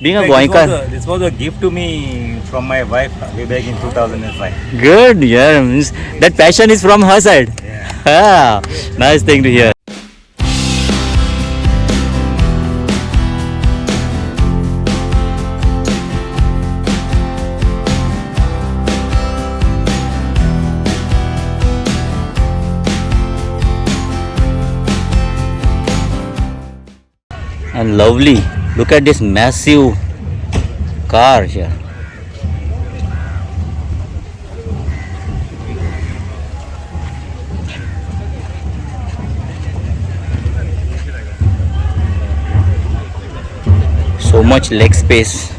being a Goankar. This was a gift to me from my wife way back in 2005. Good, yeah. Means that passion is from her side. Yeah. Ah, nice thing to hear. And lovely. Look at this massive car here. So much leg space.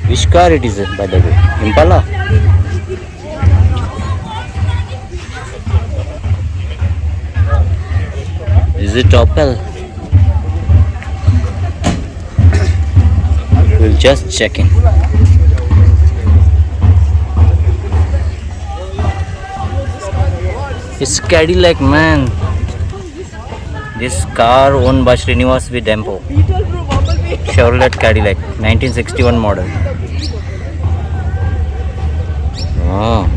Which car it is, by the way? Impala? Is it Opel? We'll just check in. It's Cadillac, man. This car owned by Srinivas V. Dempo. Chevrolet Cadillac, 1961 model. Wow.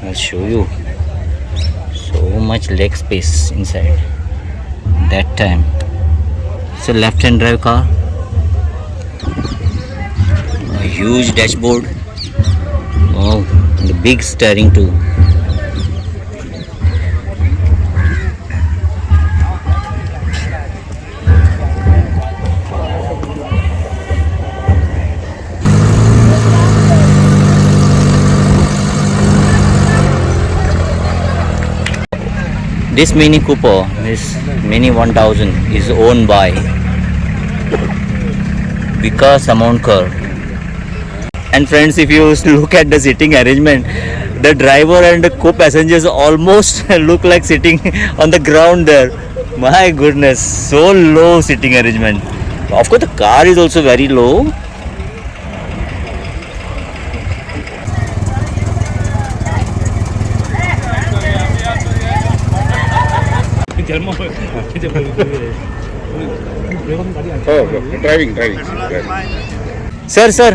I'll show you. So much leg space inside. That time. It's a left-hand drive car. A huge dashboard. Wow, and a big steering too. This Mini Cooper, this Mini 1000 is owned by Vikas Amonkar. And friends, if you look at the sitting arrangement, the driver and the co-passengers almost look like sitting on the ground there. My goodness, so low sitting arrangement. Of course, the car is also very low. Driving sir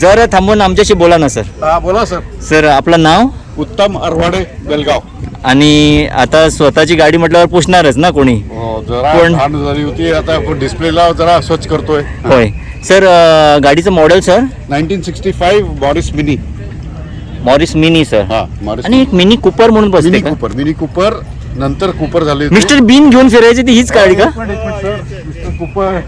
जरा थांबून आमच्याशी बोला ना sir. हा बोला sir. Sir आपलं नाव? उत्तम अरवाडे, बेलगाव. आणि आता स्वतःची गाडी म्हटल्यावर पुसणारच ना कोणी. जरा घाण झाली होती, आता डिस्प्लेला जरा स्वच्छ करतोय. होय सर. गाडीचं model sir? 1965 Morris mini. Morris mini sir. हा मॉरिस. आणि एक मिनी कूपर म्हणून बसते का? मिनी कूपर नंतर कूपर झाले. मिस्टर बीन घेऊन फिरायची ती हीच गाडी का? Mister Cooper.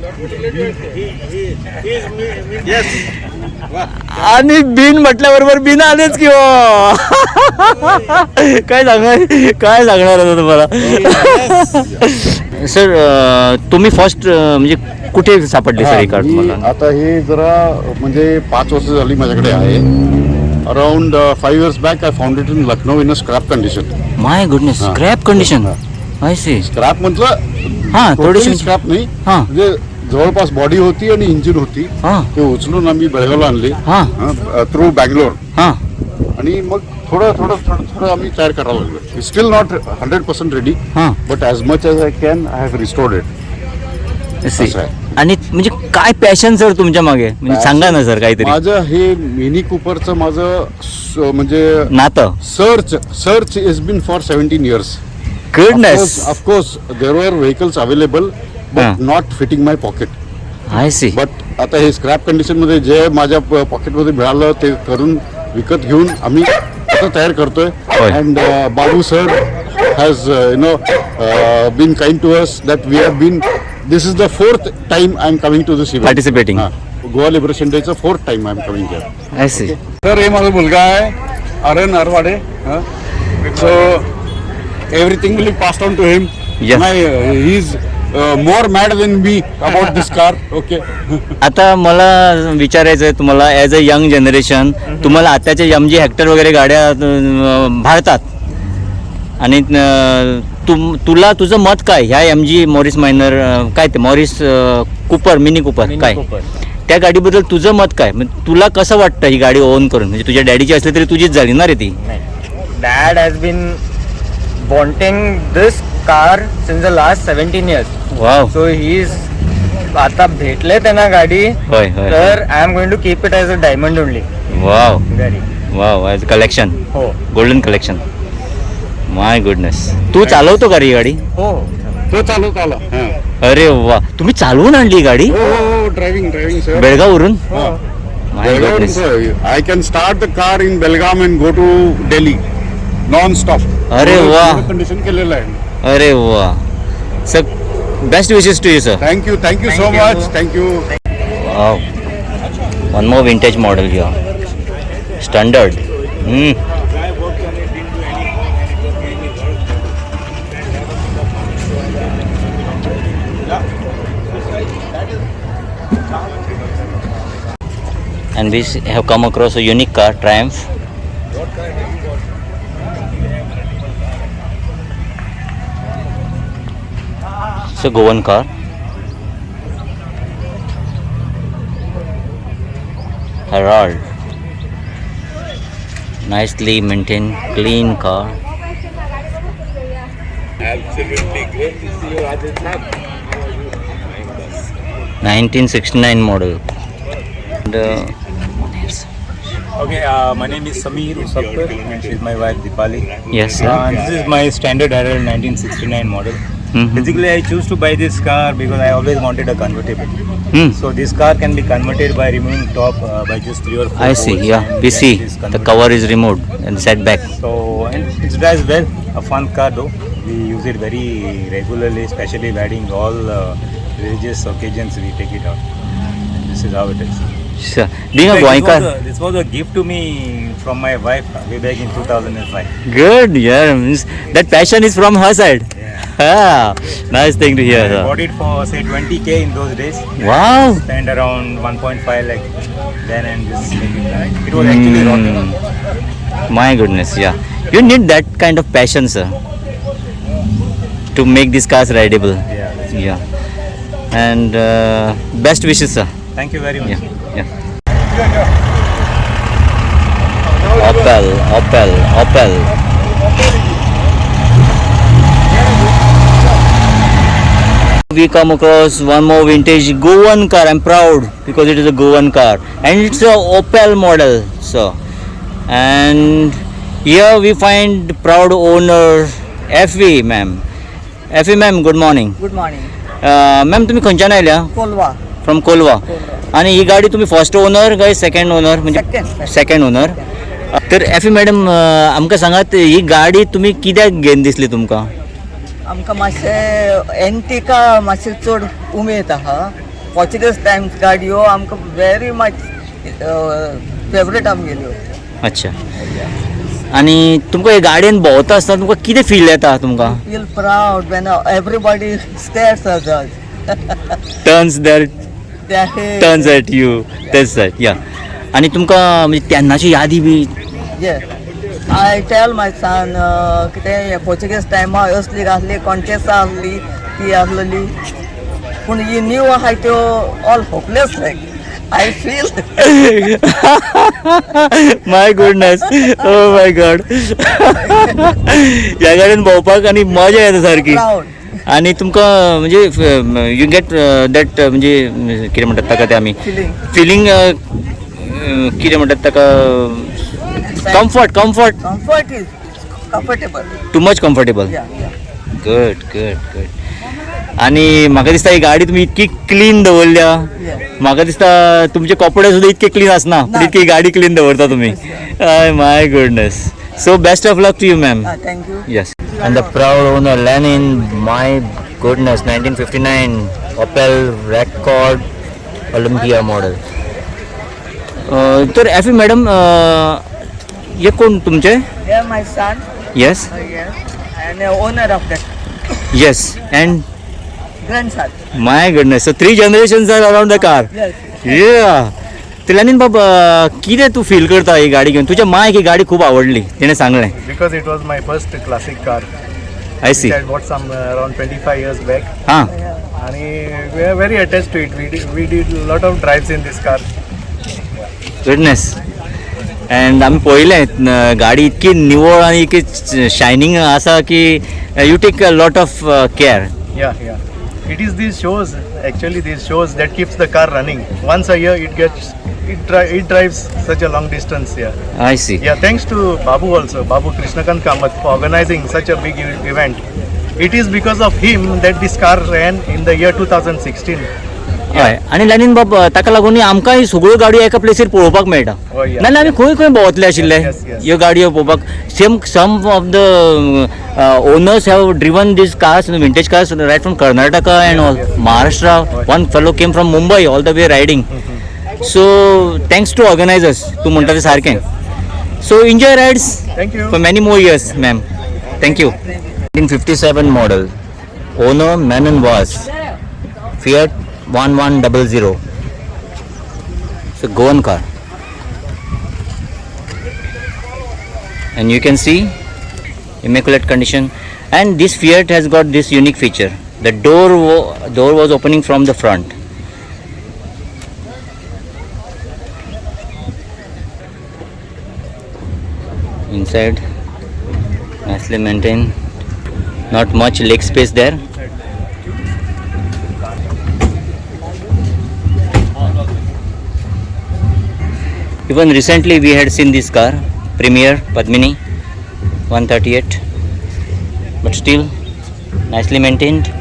आणि बीन म्हटल्याबरोबर बीन आलेच किंवा काय सांगणार होतं तुम्हाला सर. तुम्ही फर्स्ट म्हणजे कुठे सापडले सर ही कार तुम्हाला? आता हे जरा म्हणजे 5 वर्ष झाली माझ्याकडे आहे. Around 5 years back, I found it in Lucknow in a scrap condition. My goodness, scrap condition. I see. Scrap म्हटलं हां थोडीशी स्क्रॅप नाही. हां म्हणजे जवळपास बॉडी होती आणि इंजिन होती. ते उचलून आम्ही बेळगावला आणले थ्रू बँगलोर. हां आणि मग थोडं आम्ही तयार करायला लागलो. Still not 100% ready, but as much as I can I have restored it. आणि म्हणजे काय पॅशन सर तुमच्या मागे, म्हणजे सांगा ना सर काहीतरी. माझं हे मिनी कूपरचं माझं म्हणजे नातं search is been for 17 years. Goodness. Of course there were vehicles available but not fitting my pocket. I see. But आता हे स्क्रॅप कंडिशन मध्ये जे माझ्या पॉकेटमध्ये मिळालं ते करून विकत घेऊन आम्ही आता तयार करतोय. And Babu sir has been kind to us that we have been. This is the 4th time I am coming to this event. Participating. Goa Liberation Day चं 4th time I am coming here. I see. Sir हे माझा मुलगा आहे अरन Arwade. So everything will be passed on to him. Yes. He is more mad than me about this car. Okay. आता मला विचारायचं आहे तुम्हाला, ॲज अ यंग जनरेशन, तुम्हाला आताच्या MG हेक्टर वगैरे गाड्या भाळतात आणि तुला तुझं मत काय ह्या MG मॉरिस मायनर काय ते मॉरिस कूपर मिनी कूपर काय त्या गाडीबद्दल तुझं मत काय? तुला कसं वाटतं ही गाडी ओन करून? म्हणजे तुझ्या डॅडीची असली तरी तुझीच झाली ना रे ती. Dad has been wanting this car since the last 17 years. Wow. So he is आता भेटले त्यांना गाडी होय होय. तर I am going to keep it as a diamond only. Wow very wow, as collection, हो गोल्डन कलेक्शन. My goodness. तू चालवतो का री गाडी? हो. तो चालवत आला. हां. अरे वा, तुम्ही चालवून आणली ही गाडी हो, ड्रायव्हिंग सर. बेळगाववरून? हां. My goodness. I can start the car in Belgaum and go to Delhi non-stop. अरे वा. कंडिशन केलेलं आहे. अरे वा. Sir best wishes to you sir. Thank you so Thank मच. you. Thank you. Wow. One more vintage model here. Standard. And we have come across a unique car, Triumph. It's a Goan car. Herald. Nicely maintained, clean car. Absolutely great to see you, Rajasthan. 1969 model. And, Okay, my name is Samir Usapkar and she's my wife Dipali. yes, sir. This is my standard Herald 1969 model. Mhm. Basically, I choose to buy this car because I always wanted a convertible. Hmm. So this car can be converted by removing top by just 3 or 4 I see. bolts Yeah, and we get see this the convertible. cover is removed and set back. So and it drives well. A fun car though. We use it very regularly, especially wedding, all religious occasions. We take it out. This is how it is. Sure. Being a In Goan fact, car. this was a gift to me from my wife way back in 2005. Good. Yeah, means that passion is from her side. Ah, nice thing to hear. I Sir. bought it for say 20k in those days. Wow. Spent around 1.5 lakh then and just make it. It was actually rocking. My goodness, yeah. You need that kind of passion, sir, to make these cars rideable. Yeah. that's it. Yeah. And best wishes, sir. Thank you very much. Yeah, yeah. Opel. We come across one more vintage Goan car. I'm proud because it is a Goan car and it's a Opel model. So, and here we find proud owner FV ma'am. FV ma'am, good morning. Good morning. Ma'am तुम्ही खंयच्यान आयल्या? Kolwa. From Kolwa. आणि ही गाडी तुम्ही first owner काय second owner म्हणजे Second. Second owner? तर एफी madam आमकां सांगात ही गाडी तुम्ही कित्याक घेवन दिसली तुमकां? आमकां मातशें एंटिका मातशें चड उमेद आहा. पोर्चुगीज टायम्स गाडयो आमकां व्हेरी मच फेवरेट आमगेल्यो. अच्छा. आणि तुमकां हे गाडयेन भोंवता आसतना तुमकां कितें फील येता तुमकां? Feel proud when everybody stares us us. Turns turns at you तेच सायड या. आणि तुमकां म्हणजे तेन्नाची यादी बी? आय टेल माय सन कितें पोर्चुगीज टायमार असली आसली कॉन्टेस्टां आसली ती आसलेली पूण ही न्यू आहाय त्यो all hopeless like I feel. My goodness, oh my God. ह्या गाडयेन भोंवपाक आनी मजा येता सारकी. प्राऊड. आणि तुमकां म्हणजे यू गेट दॅट म्हणजे कितें म्हणटात ताका ते आमी फिलींग कितें म्हणटात ताका comfort is comfortable. Too much comfortable. Good. आणि म्हाका दिसता ही गाडी तुमी इतकी क्लीन दवरल्या. म्हाका दिसता तुमचे कपडे सुद्दां इतके क्लीन आसना पूण इतकी गाडी क्लीन दवरता तुमी. My goodness. So best of luck to you, ma'am. Thank you. Yes. And the proud owner Lenin, my goodness, 1959 Opel Record Olympia model. तर एफी मॅडम हे कोण तुमचे? Yeah, my son. Yes. Yes. And the owner of that Yes. And grandson. my goodness, so 3 generations are around the car. Yes. Yeah. तर Lenin बाब कितें तू feel करता ही गाडी घेवन? तुज्या मायक ही गाडी खूब आवडली, तिणें सांगलें. Because it was my first classic car. I see. I bought some around 25 years back. हां. And we are very attached to it. We did a lot of drives in this car. Goodness. And आम्ही पळयलें गाडी इतकी निवळ आणि इतकी shining आसा की you take a lot of care. Yeah, yeah. It is these shows, actually these shows that keeps the car running. Once a year it drives such a long distance here. I see. Yeah, thanks to Babu also, Babu Krishnakant Kamath for organizing such a big event. It is because of him that this car ran in the year 2016. हय आनी लायनीन बाब ताका लागून आमकां ही सगळ्यो गाडयो एका प्लेसीर पळोवपाक मेळटा. हय, या. नाल्यार आमी खंय खंय भोंवतले आशिल्ले Yes, yes. ह्यो गाडयो पळोवपाक. Some of the owners have driven these cars, vintage cars right from Karnataka and all Maharashtra. One fellow came from Mumbai all the way riding. So thanks to organisers. तूं म्हणटा तें सारकें. So enjoy rides Thank you. for many more years, ma'am. Thank you. 1957 model, owner Manon was Fiat 1100. It's a Goan car, and you can see immaculate condition. And this Fiat has got this unique feature: the door was opening from the front. Inside, nicely maintained. Not much leg space there. Even recently we had seen this car, Premier Padmini 138, but still nicely maintained.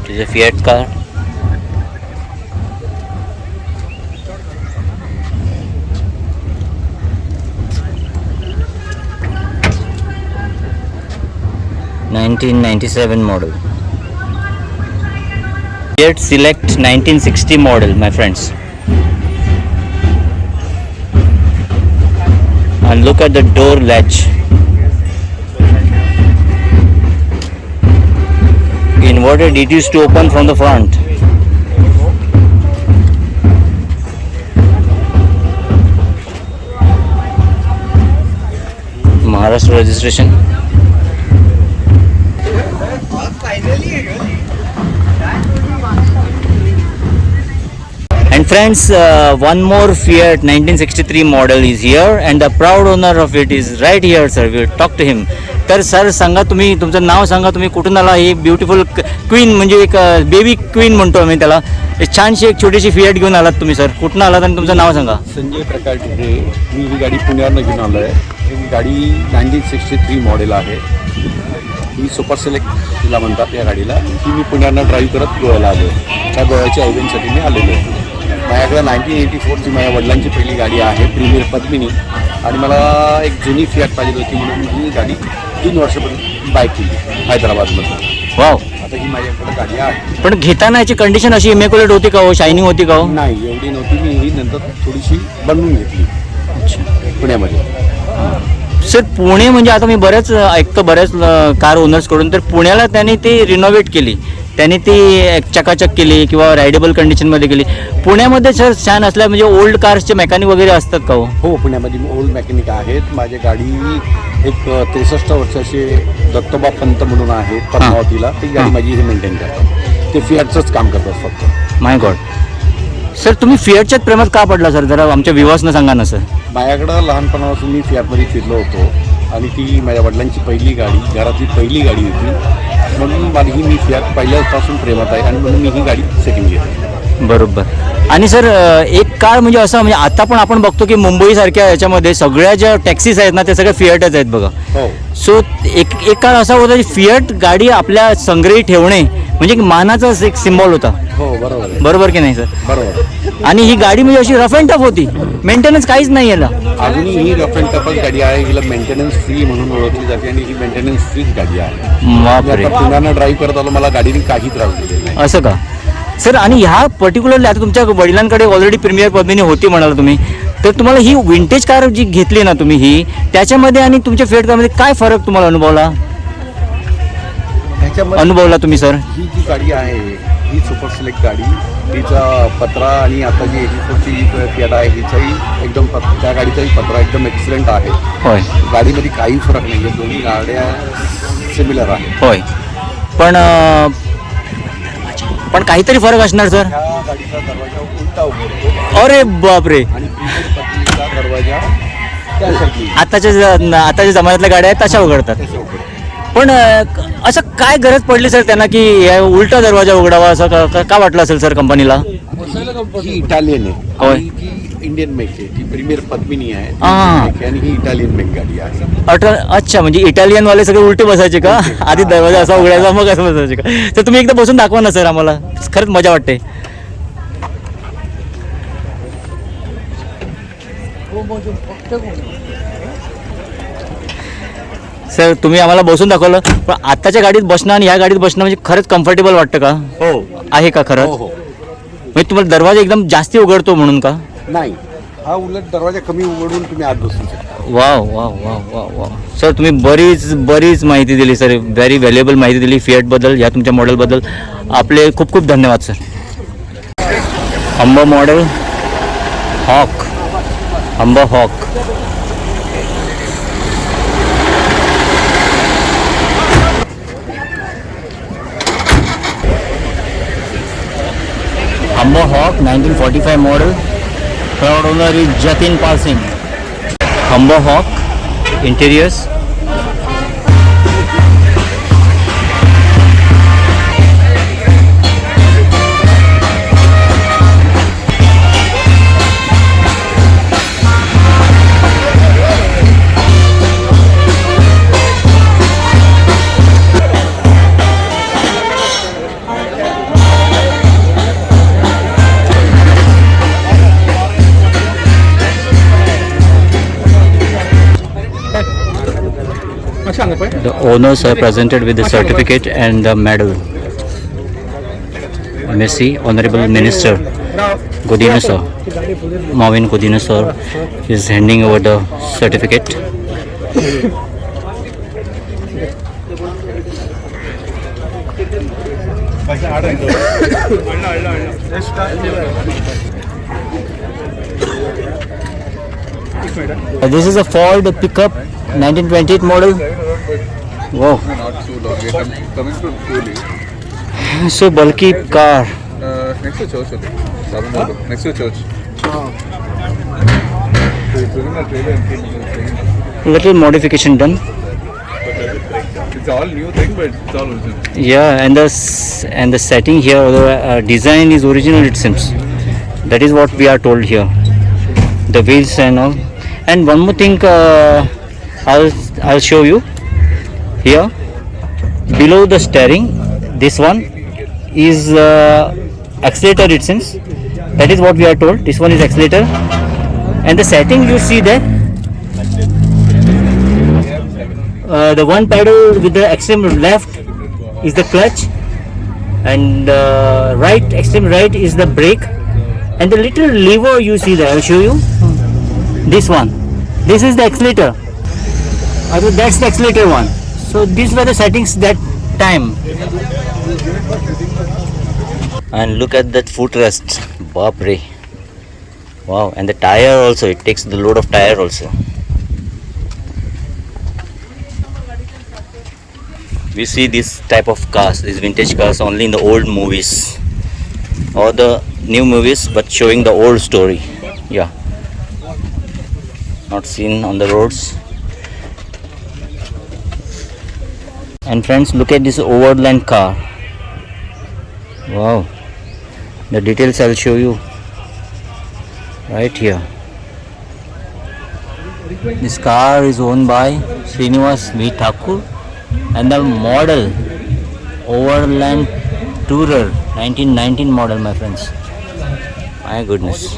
It is a Fiat car. (1997) model. Fiat Select 1960 model, my friends. And look at the door latch. Inverted, it used to open from the front. Maharashtra registration. And friends, one more Fiat 1963 model is here, and the proud owner of it is right here, sir. We'll talk to him. तर sir सांगा, तुम्ही तुमचं नाव सांगा, तुम्ही कुठून आला. ही beautiful queen, म्हणजे एक baby queen म्हणतो आम्ही त्याला. एक छानशी एक छोटीशी फिएट घेऊन आलात तुम्ही सर. कुठून आलात आणि तुमचं नाव सांगा. संजय प्रकाश ढेरे. मी ही गाडी पुण्यावरनं घेऊन आलो आहे. ही गाडी 1963 मॉडेल आहे. ही सुपर सिलेक्ट तिला म्हणतात या गाडीला. ही मी पुण्यावरनं ड्राईव्ह करत गोव्याला आलो. त्या गोव्याच्या इव्हेंटसाठी मी आलेलो आहे. माझ्याकडे 1984ची माझ्या वडिलांची पहिली गाडी आहे, प्रीमियर पद्मिनी. आणि मला एक जुनी फियाट पाहिजे होती म्हणून मी ही गाडी 3 वर्षापर्यंत बाय केली हैदराबादमधून. वाव. आता ही माझ्याकडे गाडी आहे. पण घेताना याची कंडिशन अशी इमॅक्युलेट होती का हो? शायनिंग होती का हो? नाही, एवढी नव्हती. मी ही नंतर थोडीशी बनवून घेतली पुण्यामध्ये. सर पुणे म्हणजे आता मी बऱ्याच ऐकतो बऱ्याच कार ओनर्सकडून, तर पुण्याला त्यांनी ती रिनोव्हेट केली, त्यांनी ती एक चकाचक केली किंवा रायडेबल कंडिशनमध्ये केली. पुण्यामध्ये सर छान असल्या म्हणजे ओल्ड कार्सचे मेकॅनिक वगैरे असतात का हो? हो, पुण्यामध्ये ओल्ड मेकॅनिक आहेत. माझी गाडी एक 63 वर्षाचे दत्तोबा पंत म्हणून आहेत पद्मावतीला. ती गाडी माझी हे मेंटेन करतात. ते फियाटचंच काम करतात फक्त. My God. सर तुम्ही फियाटच्याच प्रेमात का पडला सर? जरा आमच्या व्ह्युअर्सना सांगा ना सर. माझ्याकडं लहानपणापासून मी फियाटमध्ये फिरलो होतो आणि ती माझ्या वडिलांची पहिली गाडी, घरातली पहिली गाडी होती. म्हणून माझी मी फियाट पहिल्यापासून प्रेमात आहे आणि म्हणून मी ही गाडी सेकंड घेतली. बरोबर. आणि सर एक काळ म्हणजे असं, म्हणजे आता पण आपण बघतो की मुंबईसारख्या याच्यामध्ये सगळ्या ज्या टॅक्सीज आहेत ना, त्या सगळ्या फियाटच आहेत बघा. हो. सो एक काळ असा होता की फियाट गाडी आपल्या संग्रही ठेवणे म्हणजे मानाचाच एक सिम्बॉल होता. हो, बरोबर आहे. बरोबर की नाही सर? बरोबर. आणि ही गाडी म्हणजे अशी रफ अँड टफ होती, मेंटेनन्स काहीच नाही याला. अजूनही ही रफ अँड टफच गाडी आहे. हिला मेंटेनन्स फ्री म्हणून ओळखली जाते आणि ही मेंटेनन्स फ्रीच गाडी आहे. बापरे. आता पुण्यानं ड्राईव्ह करत आलो, मला गाडीने काही त्रास दिलेला नाही. असं का सर? आणि ह्या पर्टिक्युलरली आता तुमच्या वडिलांकडे ऑलरेडी प्रीमियर पद्मिनी होती म्हणाला तुम्ही, तर तुम्हाला ही विंटेज कार जी घेतली ना तुम्ही, ही त्याच्यामध्ये आणि तुमच्या फिएट कारमध्ये काय फरक तुम्हाला अनुभवला तुम्ही सर? ही जी गाडी आहे ही सुपर सिलेक्ट गाडी, तिचा पत्रा आणि आता जी 84ची फियाट आहे हिचाही एकदम त्या गाडीचाही पत्रा एकदम एक्सलंट आहे. होय. गाडीमध्ये काही फरक नाही आहे. दोन्ही गाड्या सिमिलर आहेत. होय. पण पण काहीतरी फरक असणार सर. ह्या गाडीचा दरवाजा उलटा उघडतो अरे बापरे, आणि प्रीमियर पत्नीचा दरवाजा त्या साईडला आताच्या जमान्यातल्या गाड्या आहेत तशा उघडतात. तसं उघडतो. पण असं काय गरज पडली सर त्यांना की या उलटा दरवाजा उघडावा असं का वाटलं असेल सर कंपनीला? ही इटालियन आहे होय. आणि ही इंडियन मेक आहे. ती प्रीमियर पद्मिनी आहे ती हा. Indian make आहे आणि ही इटालियन मेक गाडी आहे. अच्छा, म्हणजे इटालियन वाले सगळे उलटे बसायचे का? आधी दरवाजा असा उघडायचा मग असं बसायचे का? तर तुम्ही एकदा बसून दाखवा ना सर आम्हाला, खरंच मजा वाटते. सर तुम्ही आम्हाला बसून दाखवलं, पण आताच्या गाडीत बसणं आणि ह्या गाडीत बसणं म्हणजे खरंच कम्फर्टेबल वाटतं का? हो आहे का खरंच? हो हो. म्हणजे तुम्हाला दरवाजा एकदम जास्ती उघडतो म्हणून का? नाही, हा उलट दरवाजा कमी उघडून तुम्ही आत बसू शकता. वा वा वा वा वा सर, तुम्ही बरीच माहिती दिली सर, व्हेरी व्हॅल्युएबल माहिती दिली फिएटबद्दल, या तुमच्या मॉडेलबद्दल. आपले खूप खूप धन्यवाद sir. Humber model Hawk, Humber Hawk. Humber Hawk 1945 model. Proud owner is Jatin Pal Singh. Humber Hawk interiors. The owners are presented with the certificate and the medal. MSc Honorable Minister Godina sir, Marvin Godina sir is handing over the certificate. This is a Ford pickup 1928 model. Wow. Not too long. We are coming from Puli. So bulky car. Next to church. Next to church. Little modification done. It's all new thing, but it's all original. Yeah, and the setting here, the design is original it seems. That is what we are told here. The wheels and all. And one more thing, I'll show you here. Below the steering, this one is accelerator it seems. That is what we are told. This one is accelerator. And the setting you see there. The one pedal with the extreme left is the clutch, and right, extreme right is the brake, and the little lever you see there, I'll show you. This one, this is the accelerator. That's the accelerator one. So these were the settings that time. And look at that footrest, Bapre. Wow, and the tire also, it takes the load of tire also. We see this type of cars, these vintage cars, only in the old movies or the new movies, but showing the old story. Yeah, not seen on the roads. And friends, look at this overland car. Wow, the details I'll show you right here. This car is owned by Srinivas V. Thakur. And the model Overland Tourer 1919 model, my friends. My goodness.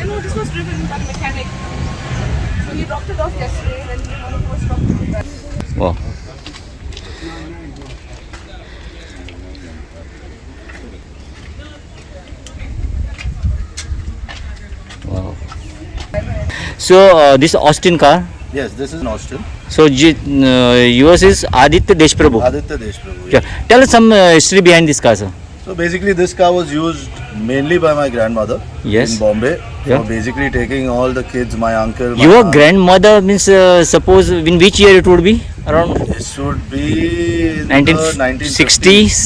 No, this was driven by the mechanic. So he dropped it off yesterday and he on the post dropped it. Wow. Wow. So this Austin car. Yes, this is an Austin. So yours is Aditya Deshprabhu. Aditya Deshprabhu. Yeah. Tell us some history behind this car, sir. So basically this car was used mainly by my grandmother Yes. in Bombay Yeah. for basically taking all the kids, my uncle, my Your aunt. grandmother means suppose in which year it would be around It should be in 1960s?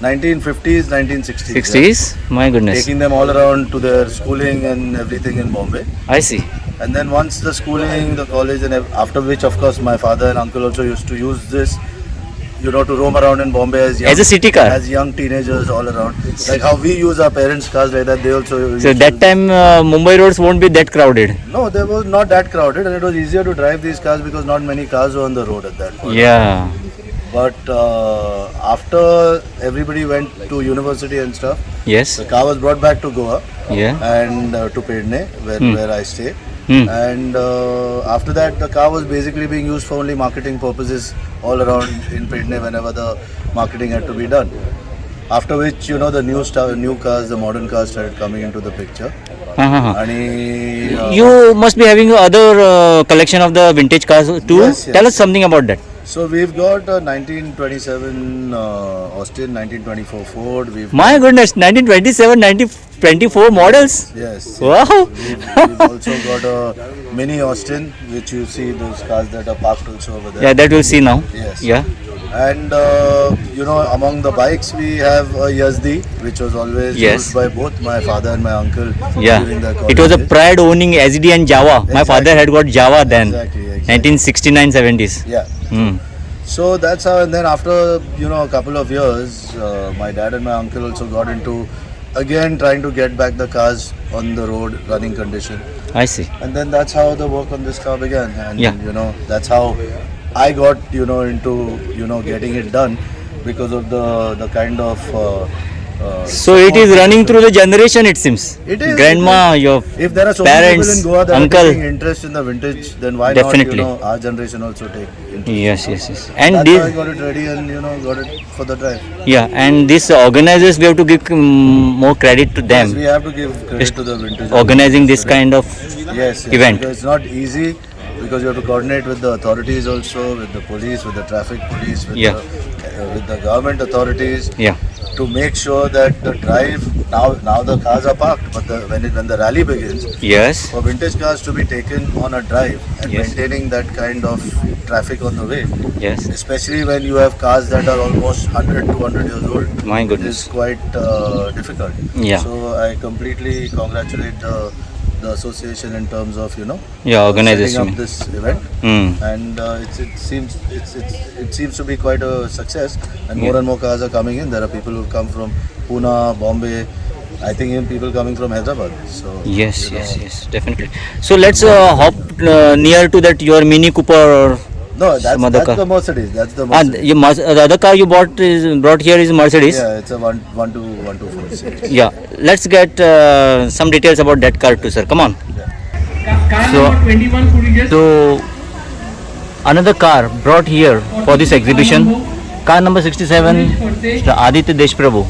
1950s, 1960s. 60s? My goodness. Taking them all around to their schooling and everything in Bombay. I see. And then once the schooling, the college, and after which, of course, my father and uncle also used to use this, to roam around in Bombay as As a city car. as young teenagers all around. Like how we use our parents' cars like that, they also used So to that use. time Mumbai roads won't be that crowded. No, there was not that crowded, and it was easier to drive these cars because not many cars were on the road at that point. Yeah. But after everybody went to university and stuff, Yes. the car was brought back to Goa Yeah. and to Pedne, where I stay. Hmm. And after that, the car was basically being used for only marketing purposes all around in Pedne whenever the marketing had to be done. After which, the new cars, the modern cars started coming into the picture. Uh-huh. And You must be having other collection of the vintage cars too. Yes, yes. Tell us something about that. so we've got a 1927 Austin, 1924 Ford. My goodness, 1927, 1924 models. Yes. Wow. We've also got a mini Austin, which you see those cars that are parked also over there. Yeah, that we'll see now. Yes. Yeah. And among the bikes we have a Yazdi, which was always Yes. used by both my father and my uncle Yeah. during their It was a college days. pride owning SD and Java. My father had got Java then. Exactly. 1969, 70s. Yeah. Hmm. So that's how, and then after a couple of years, my dad and my uncle also got into again trying to get back the cars on the road, running condition. I see. And then that's how the work on this car began. And Yeah. that's how I got into getting it done because of the kind of So it is running through the generation, it seems. It is. Grandma, your If there are so many parents, people in Goa that uncle. are taking interest in the vintage, then why Definitely. not our generation also take interest? Yes. And That's why I this, got it ready and got it for the drive. yeah, and these organizers, we have to give more credit to Yes, them. we have to give credit Just to the vintage organizing this kind of yes, event. Because it's not easy because you have to coordinate with the authorities also, with the police, with the traffic police, with, Yeah. with the government authorities. Yeah. To make sure that the drive now the cars are parked, but when the rally begins, Yes. for vintage cars to be taken on a drive and Yes. maintaining that kind of traffic on the way, Yes. especially when you have cars that are almost 100 to 100 years old, My it goodness. is quite difficult. Yeah. So I completely congratulate the association in terms of Yeah, organization. setting up this event. Hmm. And it seems to be quite a success, and more Yeah. and more cars are coming in. There are people who come from Pune, Bombay, I think even people coming from Hyderabad. So Yes, you know, yes, definitely. So let's hop near to that your Mini Cooper or No, some other that's car. the Mercedes. That's the And Mercedes. the other car you brought here is Mercedes. Yeah, it's a 124 series. Yeah. Let's get some details about that car too, sir. Come on. So another car brought here for this exhibition, car number 67, Mr. Aditya Deshprabhu.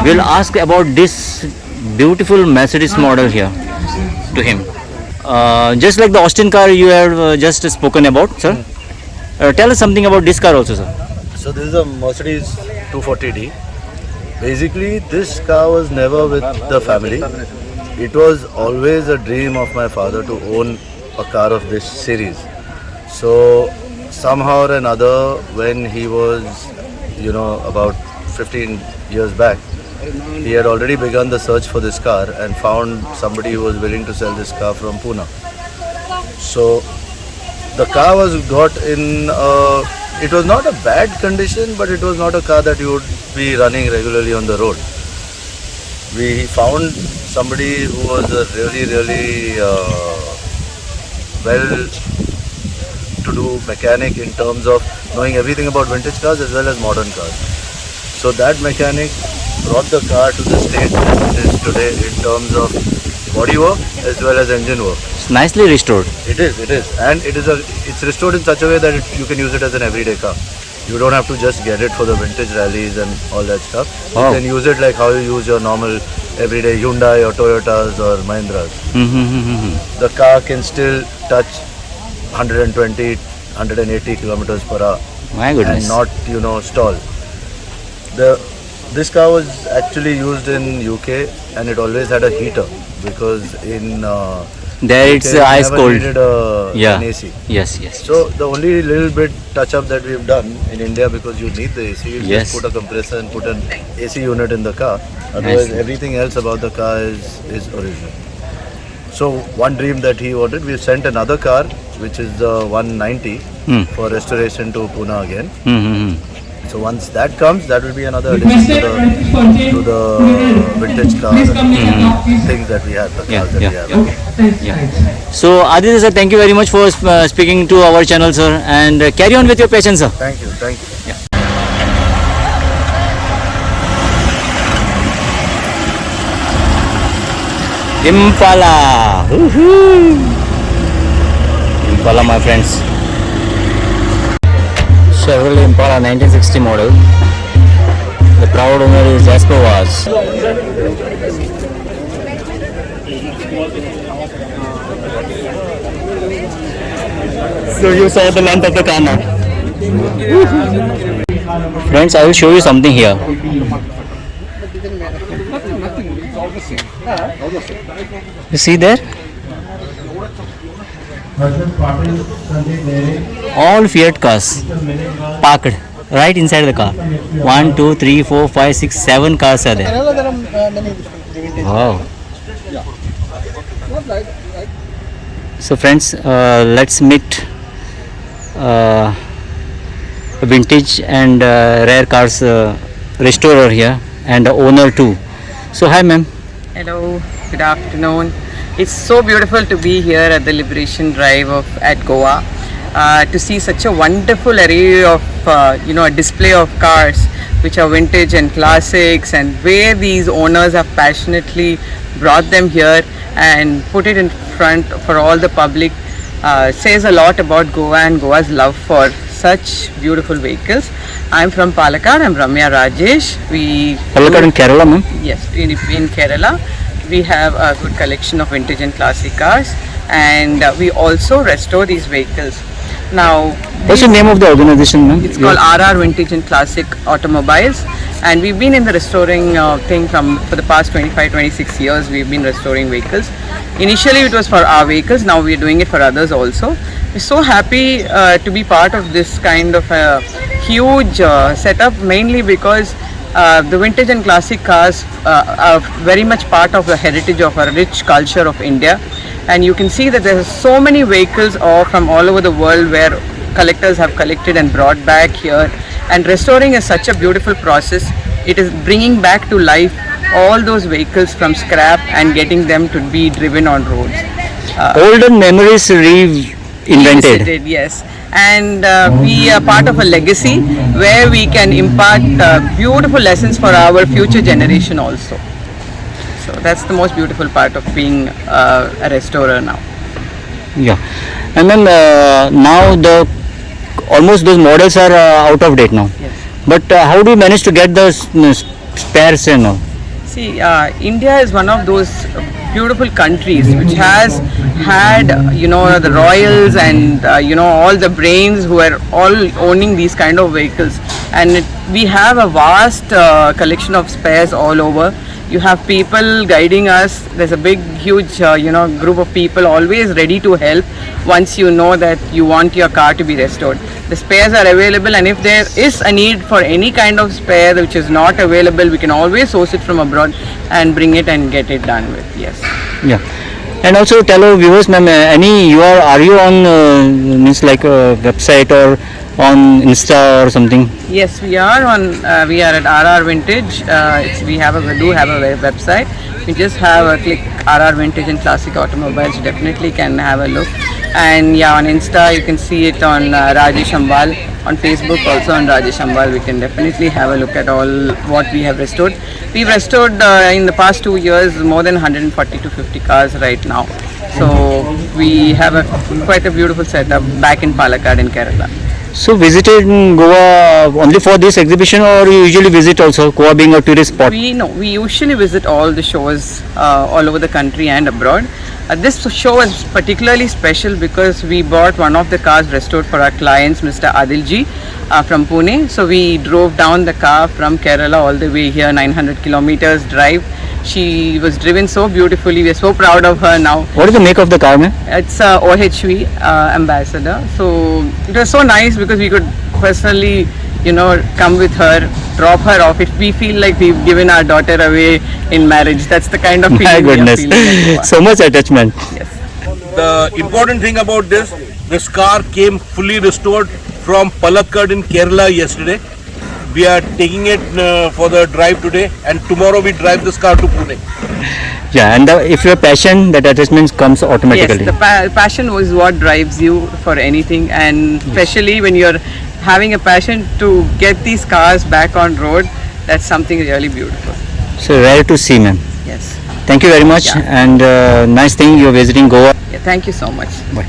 We'll ask about this beautiful Mercedes model here to him. Just like the Austin car you have just spoken about, sir. Tell us something about this car also, sir. So this is a Mercedes 240D. Basically, this car was never with the family. It was always a dream of my father to own a car of this series. So somehow or another, when he was, about 15 years back, he had already begun the search for this car and found somebody who was willing to sell this car from Pune. So the car was got in, it was not a bad condition, but it was not a car that you would be running regularly on the road. We found somebody who was a really well-to-do mechanic in terms of knowing everything about vintage cars as well as modern cars. So that mechanic brought the car to the state that it is today in terms of bodywork as well as engine work. It's nicely restored. It is, and it's restored in such a way that you can use it as an everyday car. You don't have to just get it for the vintage rallies and all that stuff. Wow. You can use it like how you use your normal everyday Hyundai or Toyotas or Mahindras. The car can still touch 120, 180 kilometers per hour. My goodness. And not, stall. This car was actually used in UK and it always had a heater because in there UK it's it ice never cold. needed an AC. Yes. So the only little bit touch up that we've done in India, because you need the AC, you Yes. just put a compressor and put an AC unit in the car. Otherwise everything else about the car is original. So one dream that he wanted, we sent another car which is the 190 for restoration to Pune again. So once that comes, that will be another addition to the vintage car things that we have, the cars that we have. So Aditya sir, thank you very much for speaking to our channel, sir, and carry on with your passion, sir. Thank you. Impala. Woohoo! Impala, my friends. Chevrolet Impala 1960 model. The proud owner is Jasper Vaz. So you saw the length of the car now. Friends, I will show you something here. You see there? All Fiat cars parked right inside the car. 1, 2, 3, 4, 5, 6, 7 cars are there. Wow. So friends, let's meet a vintage and rare cars restorer here and the owner too. So hi ma'am. Hello, good afternoon. It's so beautiful to be here at the Liberation Drive at Goa to see such a wonderful array of a display of cars which are vintage and classics, and where these owners have passionately brought them here and put it in front for all the public says a lot about Goa and Goa's love for such beautiful vehicles. I'm from Palakkad. I'm Ramya Rajesh. Palakkad in Kerala, ma'am? Yes, in Kerala. We have a good collection of vintage and classic cars, and we also restore these vehicles. Now, what's the name of the organization, ma'am? It's called RR Vintage and Classic Automobiles, and we've been in the restoring thing for the past 25-26 years. We've been restoring vehicles. Initially it was for our vehicles, now we're doing it for others also. We're so happy to be part of this kind of a huge setup, mainly because the vintage and classic cars are very much part of the heritage of a rich culture of India, and you can see that there are so many vehicles from all over the world where collectors have collected and brought back here, and restoring is such a beautiful process. It is bringing back to life all those vehicles from scrap and getting them to be driven on roads. Olden memories reinvented. Yes. And we are part of a legacy where we can impart beautiful lessons for our future generation also. So that's the most beautiful part of being a restorer now. Yeah, and then now almost those models are out of date now. Yes. But how do you manage to get the spares and all? See, India is one of those beautiful countries which has had the royals and all the brains who are all owning these kind of vehicles, and we have a vast collection of spares all over. You have people guiding us. There's a big huge group of people always ready to help once you know that you want your car to be restored. The spares are available, and if there is a need for any kind of spare which is not available, we can always source it from abroad and bring it and get it done with. Yes. Yeah. And also tell our viewers, ma'am, are you on means like a website or on Insta or something? Yes, we are on. We are at RR Vintage. We do have a website. You just have a click RR Vintage and Classic Automobiles. You definitely can have a look. And yeah, on Insta you can see it on Rajesh Ambal. On Facebook also on Rajesh Ambal. We can definitely have a look at all what we have restored. We've restored in the past 2 years more than 140 to 50 cars right now. So we have quite a beautiful setup back in Palakkad in Kerala. So visited Goa only for this exhibition, or you usually visit also, Goa being a tourist spot? We usually visit all the shows all over the country and abroad. This show was particularly special because we bought one of the cars restored for our clients, Mr. Adilji from Pune. So we drove down the car from Kerala all the way here, 900 kilometers drive. She was driven so beautifully. We are so proud of her now. What is the make of the car, ma'am? It's a OHV ambassador. So it was so nice because we could personally, come with her, drop her off if we feel like we've given our daughter away in marriage. That's the kind of feeling My goodness, we are feeling. so much attachment. Yes. The important thing about this car came fully restored from Palakkad in Kerala yesterday. We are taking it for the drive today, and tomorrow we drive this car to Pune. Yeah, and if your passion, that attachment comes automatically. Yes, the passion was what drives you for anything, and especially when you're having a passion to get these cars back on road, that's something really beautiful. So rare to see, ma'am. Yes. Thank you very much, and nice thing you're visiting Goa. Yeah, thank you so much. Bye.